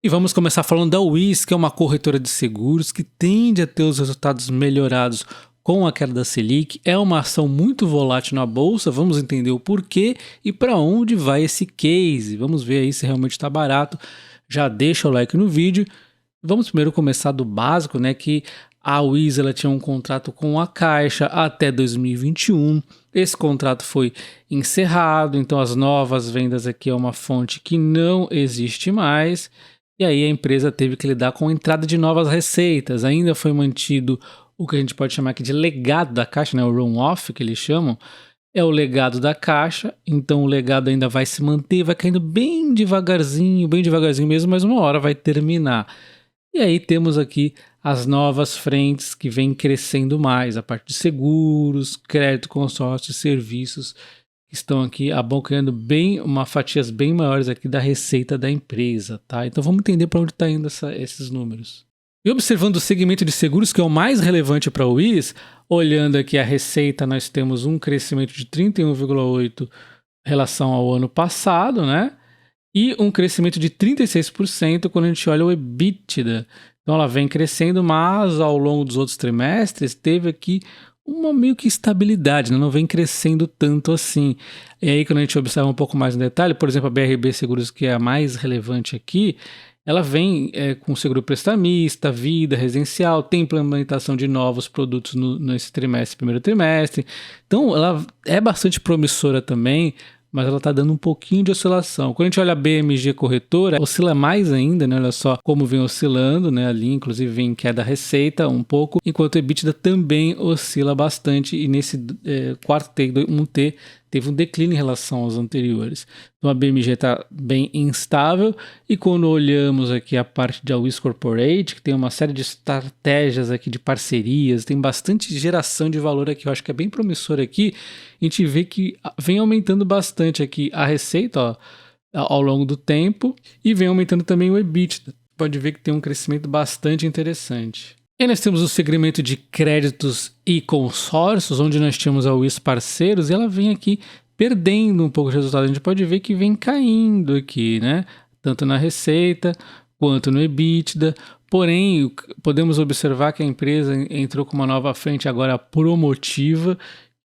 E vamos começar falando da Wiz, que é uma corretora de seguros que tende a ter os resultados melhorados com a queda da Selic. É uma ação muito volátil na bolsa, vamos entender o porquê e para onde vai esse case. Vamos ver aí se realmente está barato. Já deixa o like no vídeo. Vamos primeiro começar do básico, né, que a Wiz ela tinha um contrato com a Caixa até 2021. Esse contrato foi encerrado, então as novas vendas aqui é uma fonte que não existe mais. E aí a empresa teve que lidar com a entrada de novas receitas. Ainda foi mantido o que a gente pode chamar aqui de legado da Caixa, né, o run-off que eles chamam. É o legado da Caixa, então o legado ainda vai se manter, vai caindo bem devagarzinho mesmo, mas uma hora vai terminar. E aí temos aqui as novas frentes que vêm crescendo mais, a parte de seguros, crédito, consórcio, serviços, que estão aqui abocanhando fatias bem maiores aqui da receita da empresa, tá? Então vamos entender para onde está indo esses números. E observando o segmento de seguros, que é o mais relevante para o Wiz, olhando aqui a receita, nós temos um crescimento de 31,8% em relação ao ano passado, né? E um crescimento de 36% quando a gente olha o EBITDA. Então ela vem crescendo, mas ao longo dos outros trimestres teve aqui uma meio que estabilidade, né? Não vem crescendo tanto assim. E aí quando a gente observa um pouco mais no detalhe, por exemplo, a BRB Seguros, que é a mais relevante aqui, ela vem com seguro prestamista, vida, residencial, tem implementação de novos produtos nesse primeiro trimestre. Então ela é bastante promissora também, mas ela está dando um pouquinho de oscilação. Quando a gente olha a BMG Corretora, oscila mais ainda, né? Olha só como vem oscilando, né? Ali, inclusive, vem queda receita um pouco, enquanto o EBITDA também oscila bastante e nesse quarto T, 1T, teve um declínio em relação aos anteriores. Então a BMG está bem instável e quando olhamos aqui a parte da Wiz Corporate, que tem uma série de estratégias aqui de parcerias, tem bastante geração de valor aqui, eu acho que é bem promissor aqui, a gente vê que vem aumentando bastante aqui a receita, ó, ao longo do tempo e vem aumentando também o EBITDA. Pode ver que tem um crescimento bastante interessante. E nós temos o segmento de créditos e consórcios, onde nós tínhamos a Wiz Parceiros, e ela vem aqui perdendo um pouco de resultado. A gente pode ver que vem caindo aqui, né? Tanto na receita quanto no EBITDA. Porém, podemos observar que a empresa entrou com uma nova frente agora promotiva,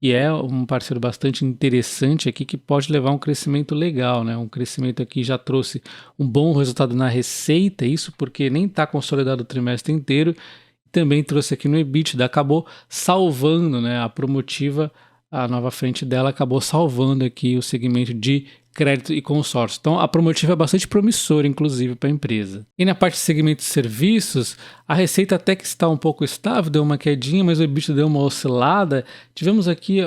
e é um parceiro bastante interessante aqui que pode levar um crescimento legal, né? Um crescimento aqui já trouxe um bom resultado na receita, isso porque nem está consolidado o trimestre inteiro. Também trouxe aqui no EBITDA, acabou salvando, né, a promotiva, a nova frente dela acabou salvando aqui o segmento de crédito e consórcio. Então a promotiva é bastante promissora, inclusive, para a empresa. E na parte de segmento de serviços, a receita até que está um pouco estável, deu uma quedinha, mas o EBITDA deu uma oscilada. Tivemos aqui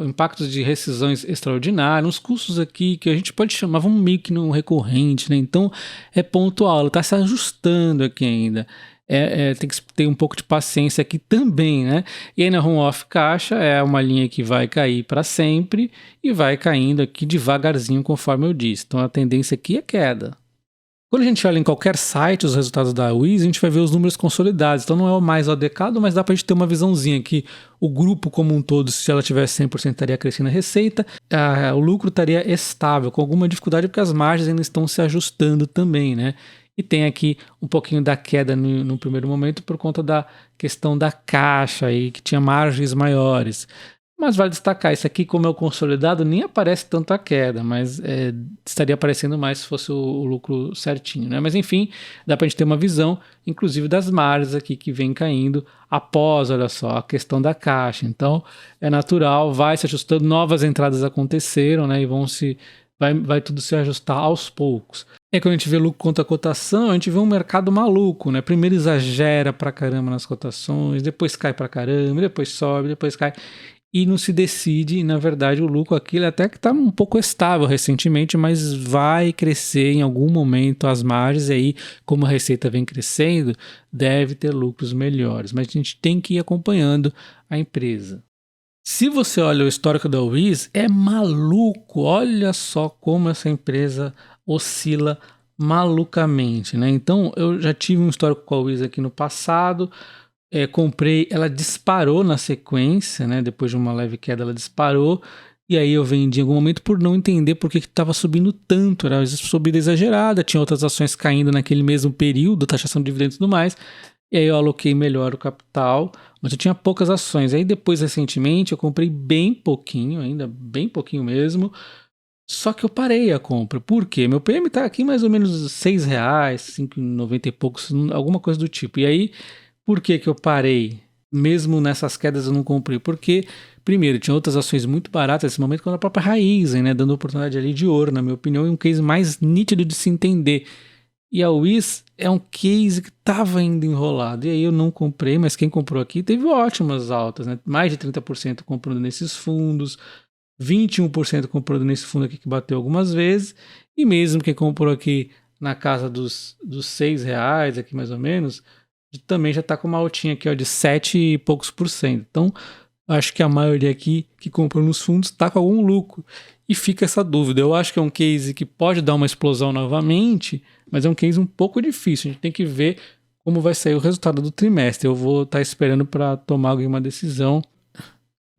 impactos de rescisões extraordinárias, uns custos aqui que a gente pode chamar, vamos meio que no recorrente, né? Então é pontual, ela está se ajustando aqui ainda. Tem que ter um pouco de paciência aqui também, né? E aí na run-off Caixa é uma linha que vai cair para sempre e vai caindo aqui devagarzinho, conforme eu disse. Então a tendência aqui é queda. Quando a gente olha em qualquer site os resultados da Wiz, a gente vai ver os números consolidados. Então não é o mais adequado, mas dá para a gente ter uma visãozinha que o grupo como um todo, se ela tivesse 100%, estaria crescendo a receita, o lucro estaria estável, com alguma dificuldade, porque as margens ainda estão se ajustando também, né? E tem aqui um pouquinho da queda no primeiro momento por conta da questão da caixa aí, que tinha margens maiores. Mas vale destacar, isso aqui como é o consolidado, nem aparece tanto a queda, mas estaria aparecendo mais se fosse o lucro certinho, né? Mas enfim, dá para a gente ter uma visão, inclusive das margens aqui que vem caindo após, olha só, a questão da caixa. Então é natural, vai se ajustando, novas entradas aconteceram, né? E vai tudo se ajustar aos poucos. E quando a gente vê lucro contra cotação, a gente vê um mercado maluco, né? Primeiro exagera pra caramba nas cotações, depois cai pra caramba, depois sobe, depois cai. E não se decide, e na verdade o lucro aqui até que está um pouco estável recentemente, mas vai crescer em algum momento as margens, e aí como a receita vem crescendo, deve ter lucros melhores. Mas a gente tem que ir acompanhando a empresa. Se você olha o histórico da Wiz, é maluco, olha só como essa empresa oscila malucamente, né? Então eu já tive um histórico com a Wiz aqui no passado, comprei, ela disparou na sequência, né? Depois de uma leve queda ela disparou, E aí eu vendi em algum momento por não entender por que estava subindo tanto. Era subida exagerada, tinha outras ações caindo naquele mesmo período, taxação de dividendos e tudo mais. E aí eu aloquei melhor o capital, mas eu tinha poucas ações. Aí depois, recentemente, eu comprei bem pouquinho, ainda bem pouquinho mesmo. Só que eu parei a compra. Por quê? Meu PM tá aqui mais ou menos R$6, 5,90 e poucos, alguma coisa do tipo. E aí, por que que eu parei? Mesmo nessas quedas eu não comprei. Porque, primeiro, tinha outras ações muito baratas nesse momento, quando a própria Raizen, né? Dando oportunidade ali de ouro, na minha opinião, e um case mais nítido de se entender. E a Wiz é um case que estava ainda enrolado. E aí eu não comprei, mas quem comprou aqui teve ótimas altas, né? Mais de 30% comprando nesses fundos, 21% comprando nesse fundo aqui que bateu algumas vezes. E mesmo quem comprou aqui na casa dos R$6, aqui mais ou menos, também já está com uma altinha aqui ó, de 7 e poucos por cento. Então, acho que a maioria aqui que comprou nos fundos está com algum lucro. E fica essa dúvida. Eu acho que é um case que pode dar uma explosão novamente, mas é um case um pouco difícil. A gente tem que ver como vai sair o resultado do trimestre. Eu vou estar esperando para tomar alguma decisão.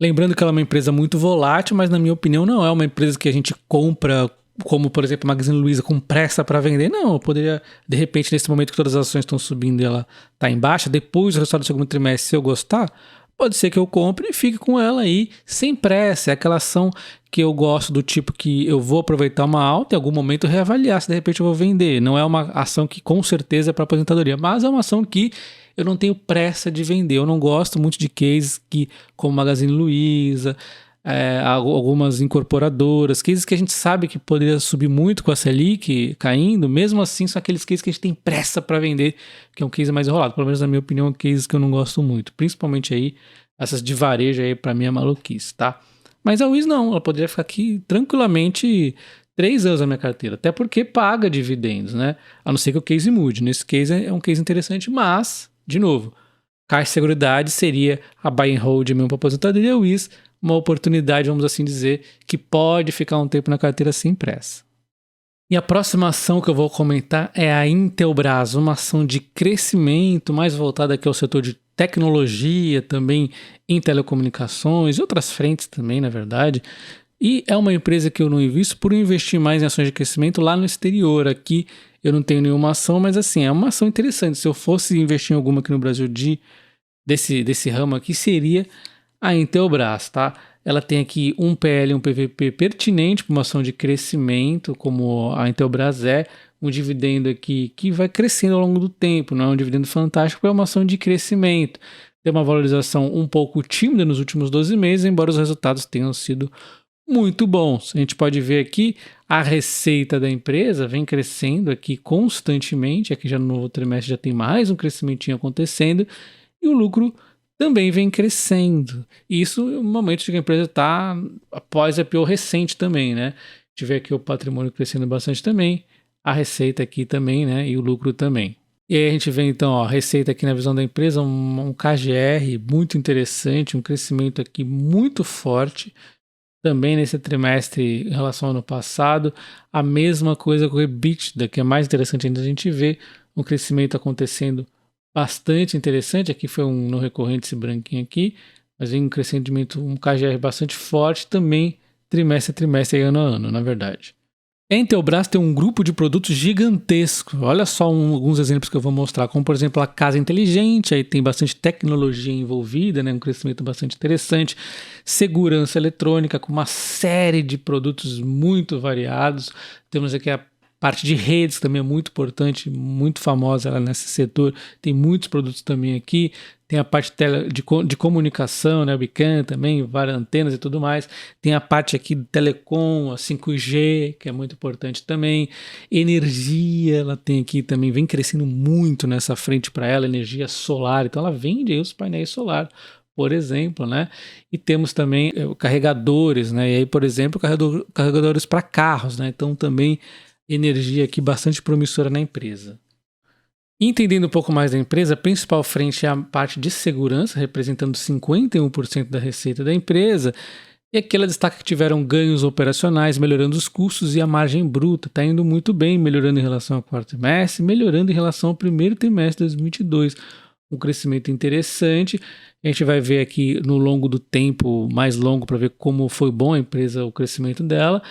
Lembrando que ela é uma empresa muito volátil, mas na minha opinião não é uma empresa que a gente compra, como por exemplo a Magazine Luiza, com pressa para vender. Não, eu poderia, de repente, nesse momento que todas as ações estão subindo e ela está em baixa, depois do resultado do segundo trimestre, se eu gostar, pode ser que eu compre e fique com ela aí, sem pressa. É aquela ação que eu gosto do tipo que eu vou aproveitar uma alta e em algum momento reavaliar se de repente eu vou vender. Não é uma ação que com certeza é para aposentadoria, mas é uma ação que eu não tenho pressa de vender. Eu não gosto muito de cases que, como Magazine Luiza, algumas incorporadoras, cases que a gente sabe que poderia subir muito com a Selic caindo, mesmo assim são aqueles cases que a gente tem pressa para vender, que é um case mais enrolado. Pelo menos na minha opinião, cases que eu não gosto muito, principalmente aí essas de varejo aí para mim é maluquice, tá? Mas a Wiz não, ela poderia ficar aqui tranquilamente 3 anos na minha carteira, até porque paga dividendos, né? A não ser que o case mude. Nesse case é um case interessante, mas, de novo, Caixa Seguridade seria a buy and hold mesmo para aposentadoria, a Wiz uma oportunidade, vamos assim dizer, que pode ficar um tempo na carteira sem pressa. E a próxima ação que eu vou comentar é a Intelbras, uma ação de crescimento mais voltada aqui ao setor de tecnologia, também em telecomunicações e outras frentes também, na verdade. E é uma empresa que eu não invisto por investir mais em ações de crescimento lá no exterior. Aqui eu não tenho nenhuma ação, mas assim, é uma ação interessante. Se eu fosse investir em alguma aqui no Brasil desse ramo aqui, seria a Intelbras, tá? Ela tem aqui um PL e um PVP pertinente para uma ação de crescimento, como a Intelbras é, um dividendo aqui que vai crescendo ao longo do tempo, não é um dividendo fantástico, é uma ação de crescimento. Tem uma valorização um pouco tímida nos últimos 12 meses, embora os resultados tenham sido muito bons. A gente pode ver aqui a receita da empresa vem crescendo aqui constantemente, aqui já no novo trimestre já tem mais um crescimentinho acontecendo, e o lucro também vem crescendo. Isso no momento que a empresa está após a IPO recente também, né? Tiver aqui o patrimônio crescendo bastante também, a receita aqui também, né? E o lucro também. E aí a gente vê então ó, a receita aqui na visão da empresa, um KGR muito interessante, um crescimento aqui muito forte. Também nesse trimestre em relação ao ano passado, a mesma coisa com o EBITDA, que é mais interessante ainda a gente ver um crescimento acontecendo bastante interessante. Aqui foi um não recorrente esse branquinho aqui, mas vem um crescimento, um KGR bastante forte também, trimestre a trimestre e ano a ano, na verdade. A Intelbras tem um grupo de produtos gigantesco. Olha só alguns exemplos que eu vou mostrar, como por exemplo a casa inteligente, aí tem bastante tecnologia envolvida, né? Um crescimento bastante interessante, segurança eletrônica com uma série de produtos muito variados. Temos aqui a parte de redes também é muito importante, muito famosa ela nesse setor, tem muitos produtos também aqui. Tem a parte de comunicação, né, webcam também, várias antenas e tudo mais. Tem a parte aqui de telecom, a 5G, que é muito importante também. Energia, ela tem aqui também, vem crescendo muito nessa frente para ela, energia solar. Então ela vende aí os painéis solar, por exemplo, né? E temos também carregadores, né? E aí, por exemplo, carregadores para carros, né? Então também energia aqui bastante promissora na empresa. Entendendo um pouco mais da empresa, a principal frente é a parte de segurança, representando 51% da receita da empresa, e aqui ela destaca que tiveram ganhos operacionais, melhorando os custos e a margem bruta. Está indo muito bem, melhorando em relação ao quarto trimestre, melhorando em relação ao primeiro trimestre de 2022. um crescimento interessante. A gente vai ver aqui no longo do tempo, mais longo, para ver como foi bom a empresa, o crescimento dela.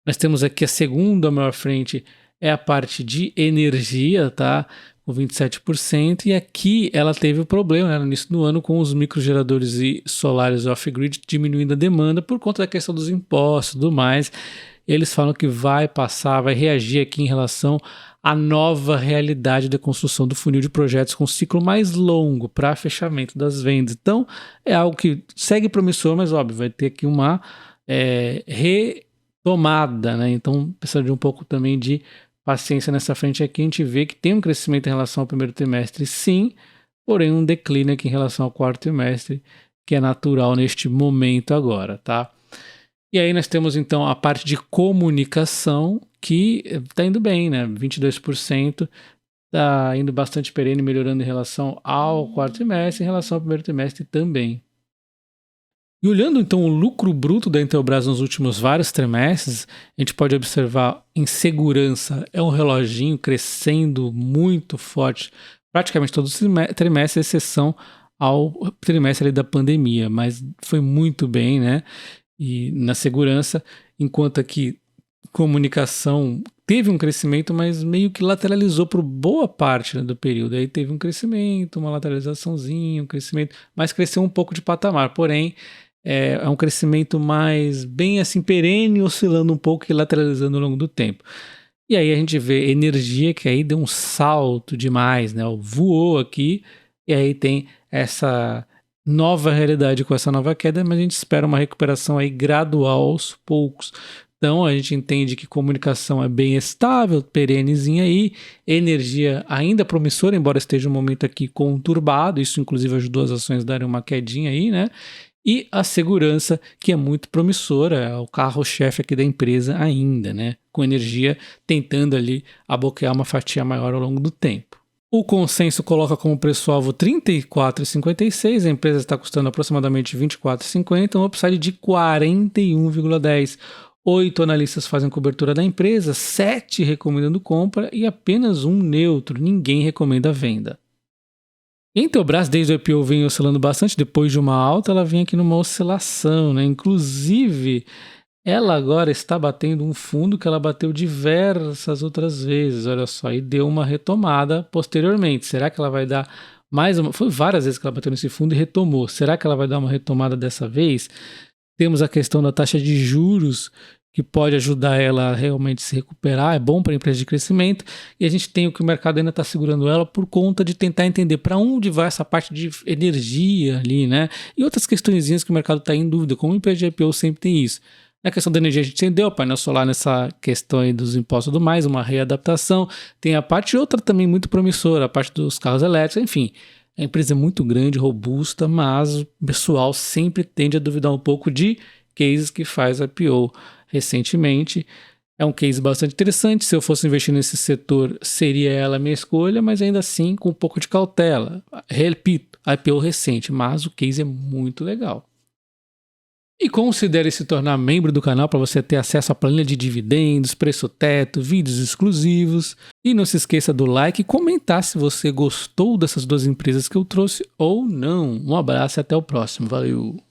Nós temos aqui a segunda maior frente, é a parte de energia, tá? Com 27%, e aqui ela teve o problema, né, no início do ano, com os microgeradores e solares off-grid diminuindo a demanda por conta da questão dos impostos e tudo mais. Eles falam que vai passar, vai reagir aqui em relação à nova realidade da construção do funil de projetos com ciclo mais longo para fechamento das vendas. Então, é algo que segue promissor, mas óbvio, vai ter aqui uma retomada, né? Então, precisa de um pouco também de paciência nessa frente aqui. A gente vê que tem um crescimento em relação ao primeiro trimestre, sim, porém um declínio aqui em relação ao quarto trimestre, que é natural neste momento agora, tá? E aí nós temos então a parte de comunicação, que está indo bem, né? 22%, está indo bastante perene, melhorando em relação ao quarto trimestre, em relação ao primeiro trimestre também. E olhando então o lucro bruto da Intelbras nos últimos vários trimestres, a gente pode observar em segurança, é um reloginho crescendo muito forte, praticamente todo trimestre, exceção ao trimestre ali da pandemia, mas foi muito bem, né? E na segurança, enquanto aqui comunicação teve um crescimento, mas meio que lateralizou por boa parte, né, do período. Aí teve um crescimento, uma lateralizaçãozinha, um crescimento, mas cresceu um pouco de patamar. Porém, é um crescimento mais bem assim perene, oscilando um pouco e lateralizando ao longo do tempo. E aí a gente vê energia que aí deu um salto demais, né? Voou aqui e aí tem essa nova realidade com essa nova queda, mas a gente espera uma recuperação aí gradual aos poucos. Então a gente entende que comunicação é bem estável, perenezinha aí, energia ainda promissora, embora esteja um momento aqui conturbado, isso inclusive ajudou as ações a darem uma quedinha aí, né? E a segurança, que é muito promissora, é o carro-chefe aqui da empresa ainda, né? Com energia tentando ali aboquear uma fatia maior ao longo do tempo. O consenso coloca como preço-alvo R$ 34,56, a empresa está custando aproximadamente R$ 24,50, um upside de 41,10. 8 analistas fazem cobertura da empresa, 7 recomendando compra e apenas um neutro, ninguém recomenda a venda. A Intelbras, desde o IPO, vem oscilando bastante. Depois de uma alta, ela vem aqui numa oscilação, né? Inclusive, ela agora está batendo um fundo que ela bateu diversas outras vezes, olha só, e deu uma retomada posteriormente. Será que ela vai dar mais uma? Foi várias vezes que ela bateu nesse fundo e retomou. Será que ela vai dar uma retomada dessa vez? Temos a questão da taxa de juros, que pode ajudar ela a realmente se recuperar, é bom para a empresa de crescimento, e a gente tem o que o mercado ainda está segurando ela por conta de tentar entender para onde vai essa parte de energia ali, né? E outras questõezinhas que o mercado está em dúvida, como o empresa de IPO sempre tem isso. Na questão da energia a gente entendeu, o painel solar nessa questão aí dos impostos e tudo mais, uma readaptação, tem a parte outra também muito promissora, a parte dos carros elétricos, enfim. A empresa é muito grande, robusta, mas o pessoal sempre tende a duvidar um pouco de cases que faz IPO recentemente. É um case bastante interessante. Se eu fosse investir nesse setor, seria ela a minha escolha, mas ainda assim com um pouco de cautela. Repito, IPO recente, mas o case é muito legal. E considere se tornar membro do canal para você ter acesso à planilha de dividendos, preço teto, vídeos exclusivos. E não se esqueça do like e comentar se você gostou dessas duas empresas que eu trouxe ou não. Um abraço e até o próximo. Valeu!